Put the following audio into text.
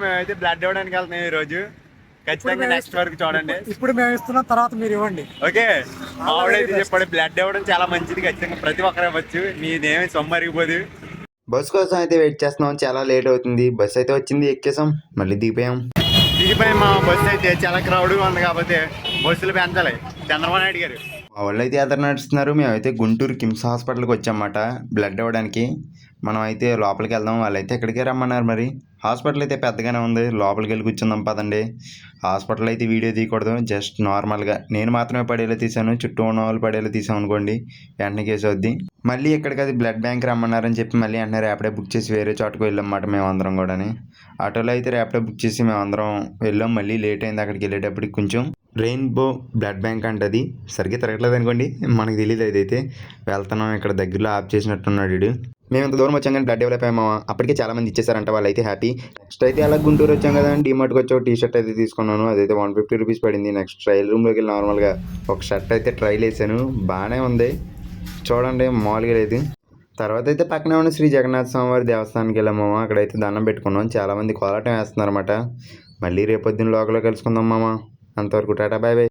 మేమైతే బ్లడ్ ఇవ్వడానికి వెళ్తున్నాం ఈ రోజు. ఖచ్చితంగా నెక్స్ట్ వరకు చూడండి. ఇప్పుడు మేము ఇస్తున్నాం, తర్వాత మీరు ఇవ్వండి. ఓకే, ఆవిడైతే చెప్పాడు బ్లడ్ ఇవ్వడం చాలా మంచిది, ఖచ్చితంగా ప్రతి ఒక్కరు ఇవ్వచ్చు, మీదేమి సొమ్మరిగిపోదు. బస్ కోసం అయితే వెయిట్ చేస్తున్నాం, చాలా లేట్ అవుతుంది. బస్ అయితే వచ్చింది, ఎక్కేసాం, మళ్ళీ దిగిపోయాం. మా బస్సు అయితే చాలా క్రౌడ్గా ఉంది కాబట్టి బస్సులు పెంచాలి చంద్రబాబు నాయుడు గారు. మా వాళ్ళు అయితే ఎదురు నడుస్తున్నారు. మేమైతే గుంటూరు కిమ్స్ హాస్పిటల్కి వచ్చామన్నమాట బ్లడ్ ఇవ్వడానికి. మనం అయితే లోపలికి వెళ్దాం, వాళ్ళైతే ఎక్కడికే రమ్మన్నారు. మరి హాస్పిటల్ అయితే పెద్దగానే ఉంది, లోపలికి వెళ్ళి కూర్చుందాం పదండి. హాస్పిటల్ అయితే వీడియో తీయకూడదు, జస్ట్ నార్మల్గా నేను మాత్రమే పడేలా తీసాను, చుట్టూ ఉన్న వాళ్ళు పడేలా తీసాం అనుకోండి వెంటనే కేసు అవుద్ది. మళ్ళీ ఎక్కడికి అది బ్లడ్ బ్యాంక్ రమ్మన్నారని చెప్పి మళ్ళీ వెంటనే ర్యాపిడో బుక్ చేసి వేరే చోటుకు వెళ్ళామన్నమాట. మేమందరం కూడా ఆటోలో అయితే ర్యాపిడో బుక్ చేసి మేమందరం వెళ్ళాం. మళ్ళీ లేట్ అయింది అక్కడికి వెళ్ళేటప్పటికి. కొంచెం రెయిన్బో బ్లడ్ బ్యాంక్ అంటది, సరిగ్గా తిరగట్లేదు అనుకోండి, మనకు తెలియదు. అదైతే వెళ్తున్నాం, ఇక్కడ దగ్గరలో ఆఫ్ చేసినట్టున్నాడు వీడు. మేము ఇంత దూరం వచ్చాం కానీ బ్లడ్ డెవలప్ అయ్యామా, అప్పటికే చాలా మంది ఇచ్చేసారంట, వాళ్ళు అయితే హ్యాపీ. నెక్స్ట్ అయితే అలా గుంటూరు వచ్చాం కదా, డీమార్ట్కి వచ్చి ఒక టీ షర్ట్ అయితే తీసుకున్నాను, అదైతే 150 రూపీస్ పడింది. నెక్స్ట్ ట్రయల్ రూమ్లోకి వెళ్ళి నార్మల్గా ఒక షర్ట్ అయితే ట్రైల్ వేసాను, బాగానే ఉంది చూడండి, మామూలుగా లేదు. తర్వాత అయితే పక్కనే ఉన్న శ్రీ జగన్నాథ స్వామివారి దేవస్థానానికి వెళ్ళాము. అక్కడైతే దండం పెట్టుకున్నాం, చాలామంది కోలాటం వేస్తున్నారు అన్నమాట. మళ్ళీ రేపొద్దున లోకల్లో కలుసుకుందాం మామ. అంతవరకు టాటా, బాయ్ బాయ్.